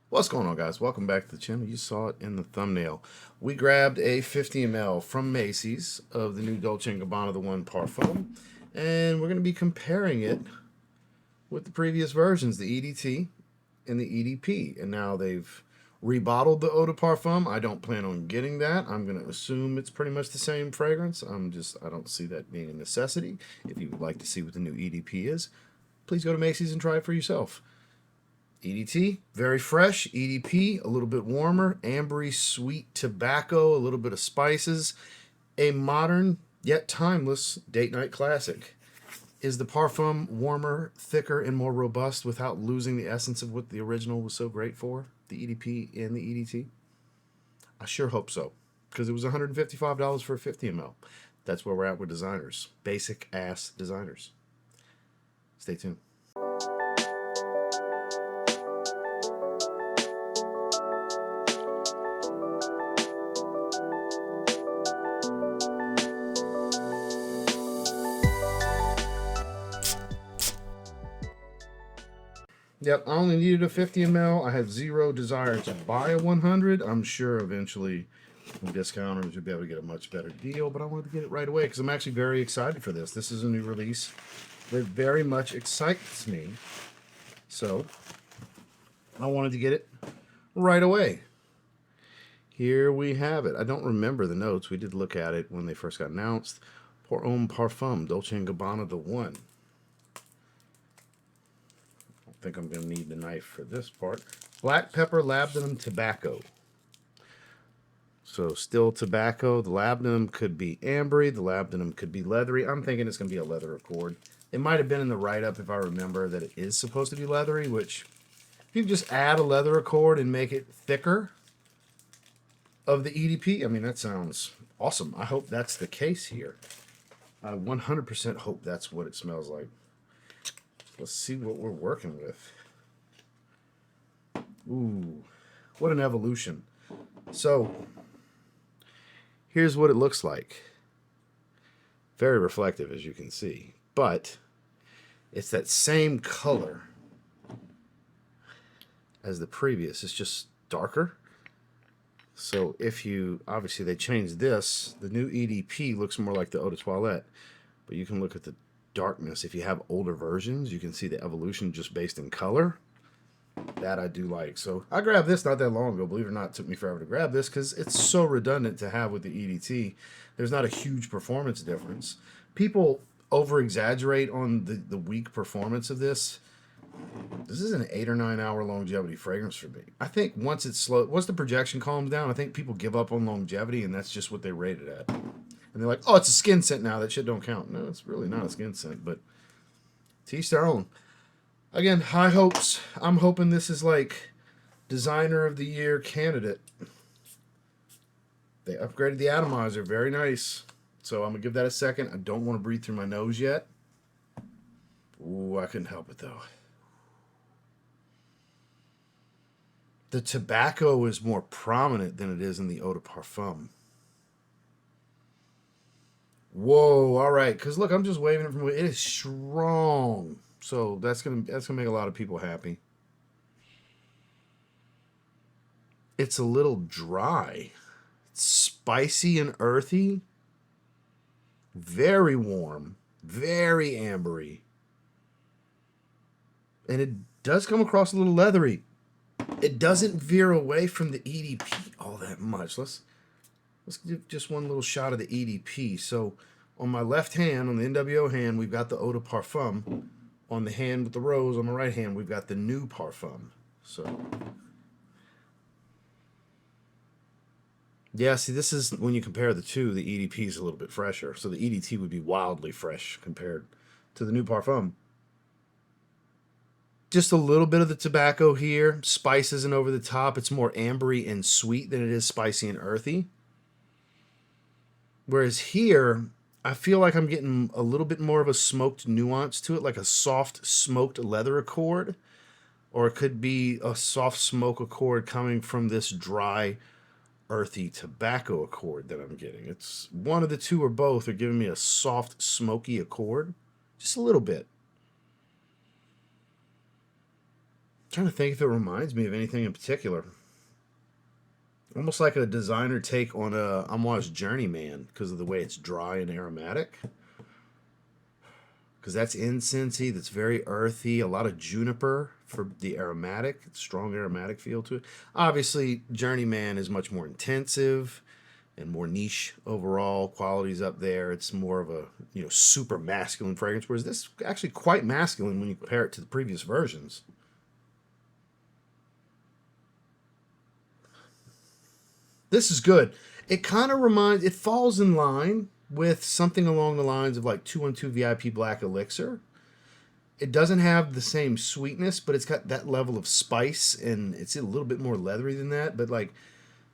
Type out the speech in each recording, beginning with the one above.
What's going on, guys? Welcome back to the channel. You saw it in the thumbnail. We grabbed a 50 ml from Macy's of the new Dolce Gabbana The One Parfum, and we're going to be comparing it with the previous versions, the EDT and the EDP. And now they've rebottled the Eau de Parfum. I don't plan on getting that. I'm going to assume it's pretty much the same fragrance. I don't see that being a necessity. If you would like to see what the new EDP is, please go to Macy's and try it for yourself. EDT, very fresh. EDP, a little bit warmer. Ambery, sweet tobacco, a little bit of spices. A modern, yet timeless date night classic. Is the Parfum warmer, thicker, and more robust without losing the essence of what the original was so great for? The EDP and the EDT? I sure hope so, because it was $155 for a 50 ml. That's where we're at with designers. Basic ass designers. Stay tuned. Yep, I only needed a 50 ml. I had zero desire to buy a 100. I'm sure eventually discounters would be able to get a much better deal, but I wanted to get it right away because I'm actually very excited for this. This is a new release that very much excites me. So I wanted to get it right away. Here we have it. I don't remember the notes. We did look at it when they first got announced. Pour Homme Parfum, Dolce & Gabbana The One. I think I'm going to need the knife for this part. Black pepper, labdanum, tobacco. So still tobacco. The labdanum could be ambery. The labdanum could be leathery. I'm thinking it's going to be a leather accord. It might have been in the write-up if I remember that it is supposed to be leathery, which if you just add a leather accord and make it thicker of the EDP, I mean, that sounds awesome. I hope that's the case here. I 100% hope that's what it smells like. Let's see what we're working with. Ooh, what an evolution. So, here's what it looks like. Very reflective, as you can see. But, it's that same color as the previous. It's just darker. So, if you, obviously they changed this. The new EDP looks more like the Eau de Toilette. But you can look at the darkness. If you have older versions, you can see the evolution just based in color. That I do like. So I grabbed this not that long ago. Believe it or not, it took me forever to grab this because it's so redundant to have with the EDT. There's not a huge performance difference. People over exaggerate on the weak performance of this. This is an 8 or 9 hour longevity fragrance for me. I think once the projection calms down, I think people give up on longevity, and that's just what they rate it at. And they're like, oh, it's a skin scent now. That shit don't count. No, it's really not a skin scent, but to each their own. Again, high hopes. I'm hoping this is like designer of the year candidate. They upgraded the atomizer. Very nice. So I'm going to give that a second. I don't want to breathe through my nose yet. Ooh, I couldn't help it though. The tobacco is more prominent than it is in the Eau de Parfum. Whoa, all right. Because look, I'm just waving it from. It is strong. So that's gonna make a lot of people happy. It's a little dry. It's spicy and earthy. Very warm. Very ambery. And it does come across a little leathery. It doesn't veer away from the EDP all that much. Let's give just one little shot of the EDP. So on my left hand, on the NWO hand, we've got the Eau de Parfum. On the hand with the rose, on the right hand, we've got the new Parfum. So, yeah, see, this is when you compare the two, the EDP is a little bit fresher. So the EDT would be wildly fresh compared to the new Parfum. Just a little bit of the tobacco here. Spice isn't over the top. It's more ambery and sweet than it is spicy and earthy. Whereas here, I feel like I'm getting a little bit more of a smoked nuance to it, like a soft smoked leather accord. Or it could be a soft smoke accord coming from this dry, earthy tobacco accord that I'm getting. It's one of the two or both are giving me a soft, smoky accord. Just a little bit. Trying to think if it reminds me of anything in particular. Almost like a designer take on a Amouage Journeyman because of the way it's dry and aromatic. Because that's incensey, that's very earthy, a lot of juniper for the aromatic, strong aromatic feel to it. Obviously, Journeyman is much more intensive and more niche overall. Qualities up there. It's more of a super masculine fragrance, whereas this is actually quite masculine when you compare it to the previous versions. This is good. It kind of it falls in line with something along the lines of like 212 VIP Black Elixir. It doesn't have the same sweetness, but it's got that level of spice, and it's a little bit more leathery than that. But like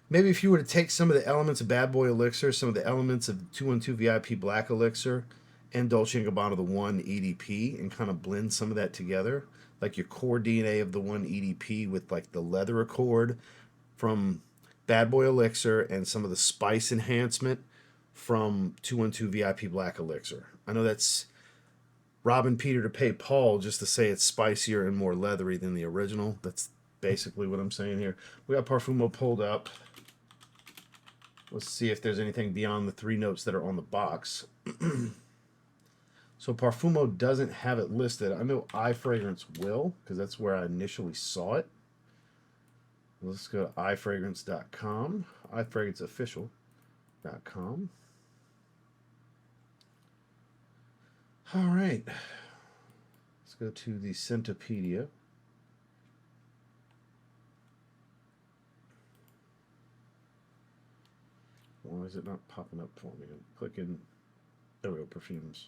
maybe if you were to take some of the elements of Bad Boy Elixir, some of the elements of 212 VIP Black Elixir, and Dolce & Gabbana the One EDP, and kind of blend some of that together, like your core DNA of the One EDP with like the leather accord from Bad Boy Elixir and some of the spice enhancement from 212 VIP Black Elixir. I know that's robbing Peter to pay Paul just to say it's spicier and more leathery than the original. That's basically what I'm saying here. We got Parfumo pulled up. Let's see if there's anything beyond the 3 notes that are on the box. So Parfumo doesn't have it listed. I know iFragrance will, because that's where I initially saw it. Let's go to ifragrance.com, ifragranceofficial.com. All right. Let's go to the Scentopedia. Why is it not popping up for me? I'm clicking. There we go, perfumes.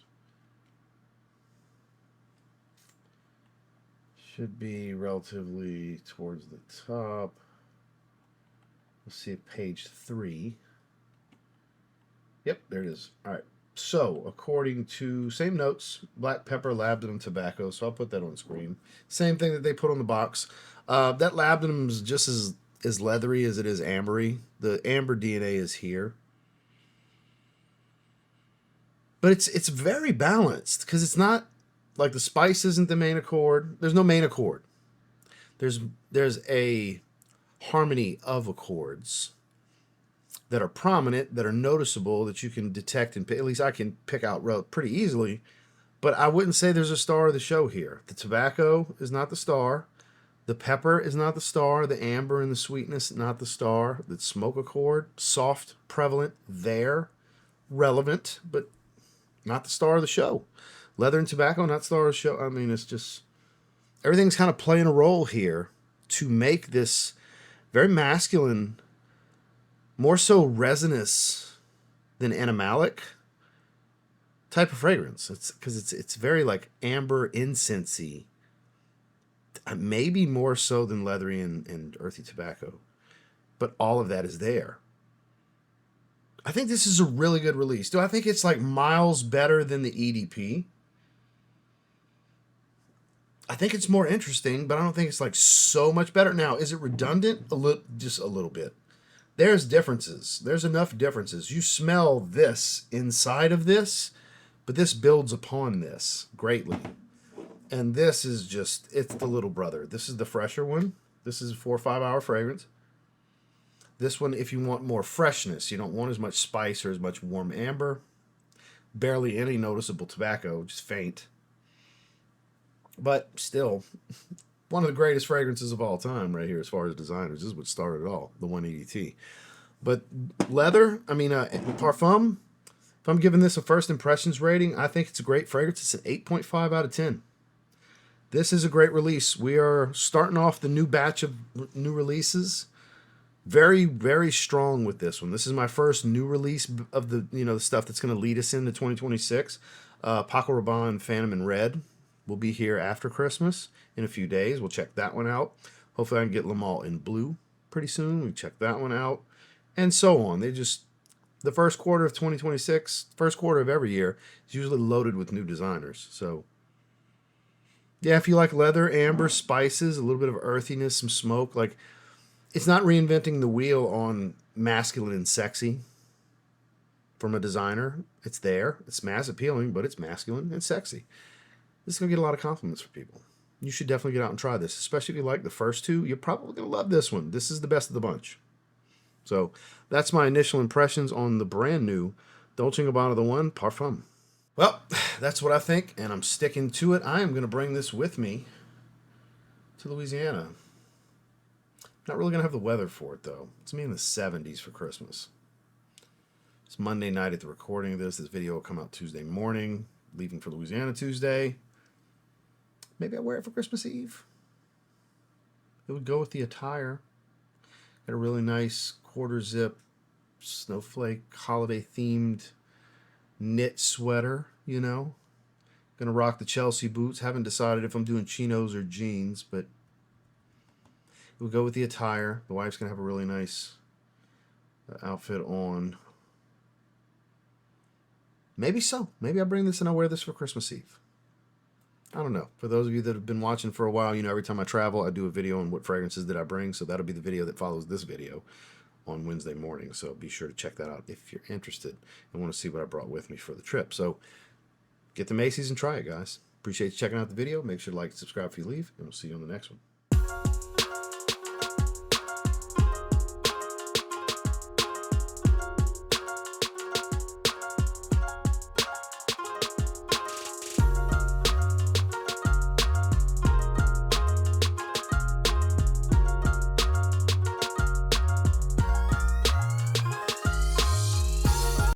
Should be relatively towards the top. Let's see if page 3. Yep, there it is. All right. So, according to same notes, black pepper, labdanum, tobacco. So I'll put that on screen. Same thing that they put on the box. That labdanum is just as leathery as it is ambery. The amber DNA is here, but it's very balanced because it's not like the spice isn't the main accord. There's no main accord. There's a harmony of accords that are prominent, that are noticeable, that you can detect, and at least I can pick out pretty easily. But I wouldn't say there's a star of the show here. The tobacco is not the star. The pepper is not the star. The amber and the sweetness, not the star. The smoke accord, soft, prevalent, there, relevant, but not the star of the show. Leather and tobacco, not star of the show. I mean, it's just everything's kind of playing a role here to make this very masculine, more so resinous than animalic type of fragrance. It's because it's very like amber incensey, maybe more so than leathery and earthy tobacco, but all of that is there. I think this is a really good release. Do I think it's like miles better than the EDP? I think it's more interesting, but I don't think it's like so much better. Now, is it redundant? Just a little bit. There's differences. There's enough differences. You smell this inside of this, but this builds upon this greatly. And this is just, it's the little brother. This is the fresher one. This is a 4 or 5 hour fragrance. This one, if you want more freshness, you don't want as much spice or as much warm amber. Barely any noticeable tobacco, just faint. But still, one of the greatest fragrances of all time right here as far as designers. This is what started it all, the 180T. But leather, Parfum, if I'm giving this a first impressions rating, I think it's a great fragrance. It's an 8.5 out of 10. This is a great release. We are starting off the new batch of new releases. Very, very strong with this one. This is my first new release of the stuff that's going to lead us into 2026. Paco Rabanne Phantom in Red will be here after Christmas in a few days. We'll check that one out. Hopefully I can get Le Male in Blue pretty soon. We check that one out. And so on. The first quarter of 2026, first quarter of every year, is usually loaded with new designers. So, yeah, if you like leather, amber, spices, a little bit of earthiness, some smoke, like, it's not reinventing the wheel on masculine and sexy from a designer. It's there. It's mass appealing, but it's masculine and sexy. This is going to get a lot of compliments from people. You should definitely get out and try this, especially if you like the first two. You're probably going to love this one. This is the best of the bunch. So that's my initial impressions on the brand new Dolce Gabbana The One Parfum. Well, that's what I think, and I'm sticking to it. I am going to bring this with me to Louisiana. Not really going to have the weather for it, though. It's me in the 70s for Christmas. It's Monday night at the recording of this. This video will come out Tuesday morning, leaving for Louisiana Tuesday. Maybe I wear it for Christmas Eve. It would go with the attire. Got a really nice quarter zip, snowflake, holiday themed knit sweater, you know. Gonna rock the Chelsea boots. Haven't decided if I'm doing chinos or jeans, but it would go with the attire. The wife's gonna have a really nice outfit on. Maybe so. Maybe I bring this and I wear this for Christmas Eve. I don't know. For those of you that have been watching for a while, you know every time I travel, I do a video on what fragrances did I bring. So that'll be the video that follows this video on Wednesday morning. So be sure to check that out if you're interested and want to see what I brought with me for the trip. So get to Macy's and try it, guys. Appreciate you checking out the video. Make sure to like and subscribe if you leave, and we'll see you on the next one.